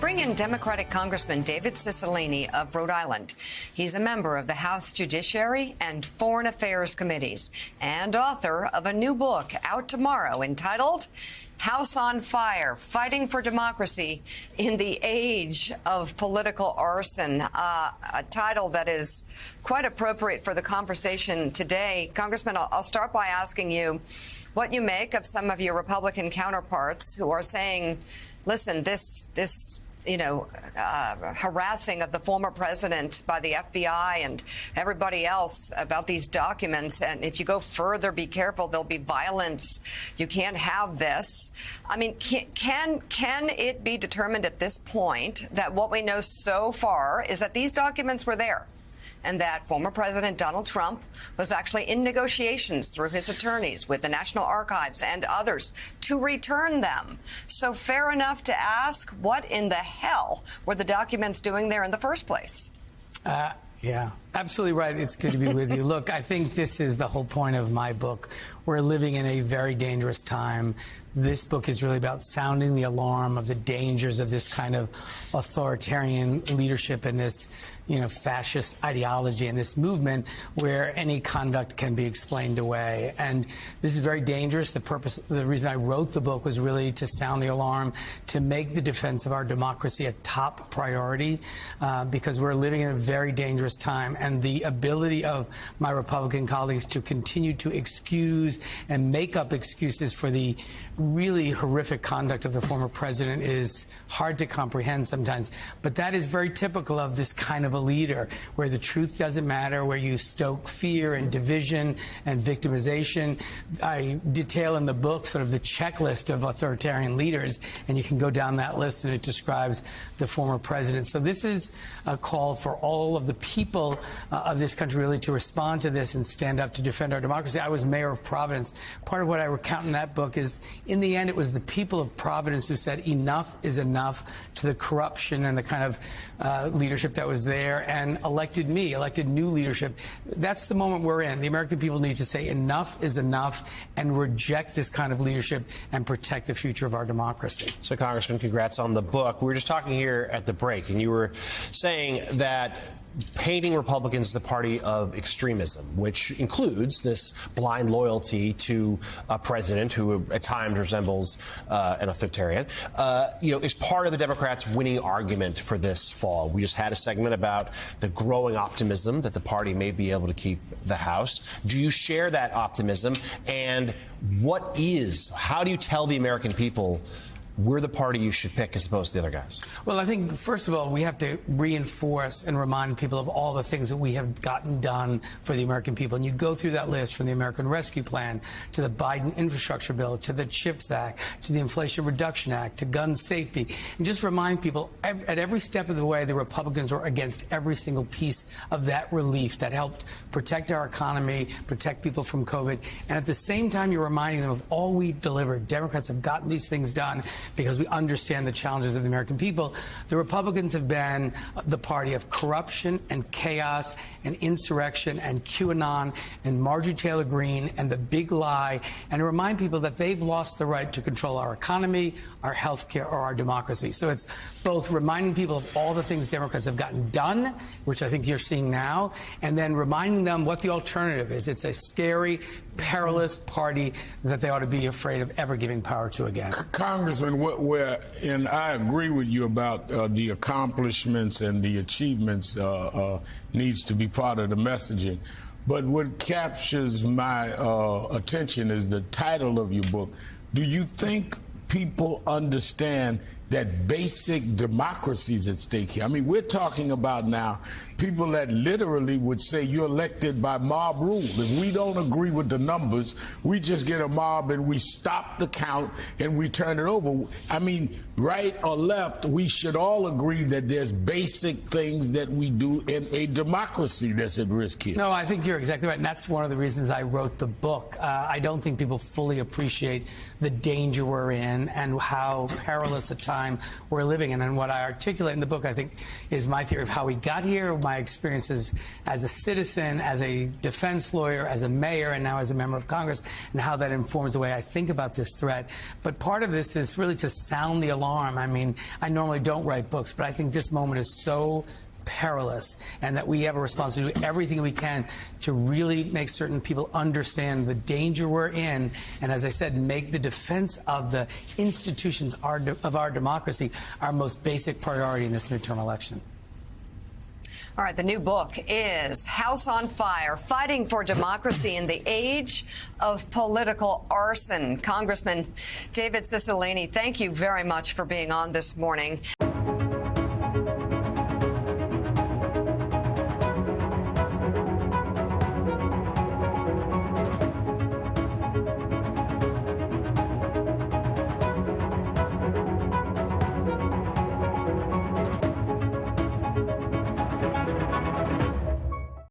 bring in Democratic Congressman David Cicilline of Rhode Island. He's a member of the House Judiciary and Foreign Affairs Committees and author of a new book out tomorrow entitled House on Fire, Fighting for Democracy in the Age of Political Arson, a title that is quite appropriate for the conversation today. Congressman, I'll start by asking you what you make of some of your Republican counterparts who are saying, listen, this harassing of the former president by the FBI and everybody else about these documents. And if you go further, be careful, there'll be violence. You can't have this. I mean, can it be determined at this point that what we know so far is that these documents were there and that former President Donald Trump was actually in negotiations through his attorneys with the National Archives and others to return them? So fair enough to ask, what in the hell were the documents doing there in the first place? Yeah, absolutely right. It's good to be with you. Look, I think this is the whole point of my book. We're living in a very dangerous time. This book is really about sounding the alarm of the dangers of this kind of authoritarian leadership and this, fascist ideology and this movement where any conduct can be explained away. And this is very dangerous. The reason I wrote the book was really to sound the alarm, to make the defense of our democracy a top priority, because we're living in a very dangerous time. And the ability of my Republican colleagues to continue to excuse and make up excuses for the really horrific conduct of the former president is hard to comprehend sometimes. But that is very typical of this kind of a leader, where the truth doesn't matter, where you stoke fear and division and victimization. I detail in the book sort of the checklist of authoritarian leaders, and you can go down that list, and it describes the former president. So this is a call for all of the people of this country really to respond to this and stand up to defend our democracy. I was mayor of Providence. Part of what I recount in that book is, in the end, it was the people of Providence who said enough is enough to the corruption and the kind of leadership that was there, and elected new leadership. That's the moment we're in. The American people need to say enough is enough and reject this kind of leadership and protect the future of our democracy. So, Congressman, congrats on the book. We were just talking here at the break, and you were saying that painting Republicans the party of extremism, which includes this blind loyalty to a president who at times resembles an authoritarian, is part of the Democrats' winning argument for this fall. We just had a segment about the growing optimism that the party may be able to keep the House. Do you share that optimism? And how do you tell the American people we're the party you should pick as opposed to the other guys? Well, I think, first of all, we have to reinforce and remind people of all the things that we have gotten done for the American people. And you go through that list, from the American Rescue Plan to the Biden infrastructure bill to the CHIPS Act to the Inflation Reduction Act to gun safety. And just remind people, at every step of the way, the Republicans were against every single piece of that relief that helped protect our economy, protect people from COVID. And at the same time, you're reminding them of all we've delivered. Democrats have gotten these things done because we understand the challenges of the American people. The Republicans have been the party of corruption and chaos and insurrection and QAnon and Marjorie Taylor Greene and the big lie, and to remind people that they've lost the right to control our economy, our health care, or our democracy. So it's both reminding people of all the things Democrats have gotten done, which I think you're seeing now, and then reminding them what the alternative is. It's a scary, perilous party that they ought to be afraid of ever giving power to again. Congressman, and I agree with you about the accomplishments and the achievements needs to be part of the messaging. But what captures my attention is the title of your book. Do you think people understand that basic democracy is at stake here? I mean, we're talking about now people that literally would say you're elected by mob rule. If we don't agree with the numbers, we just get a mob and we stop the count and we turn it over. I mean, right or left, we should all agree that there's basic things that we do in a democracy that's at risk here. No, I think you're exactly right. And that's one of the reasons I wrote the book. I don't think people fully appreciate the danger we're in and how perilous a time time we're living in. And what I articulate in the book, I think, is my theory of how we got here, my experiences as a citizen, as a defense lawyer, as a mayor, and now as a member of Congress, and how that informs the way I think about this threat. But part of this is really to sound the alarm. I mean, I normally don't write books, but I think this moment is so perilous, and that we have a responsibility to do everything we can to really make certain people understand the danger we're in, and as I said, make the defense of the institutions of our democracy our most basic priority in this midterm election. All right, the new book is House on Fire, Fighting for Democracy in the Age of Political Arson. Congressman David Cicilline, thank you very much for being on this morning.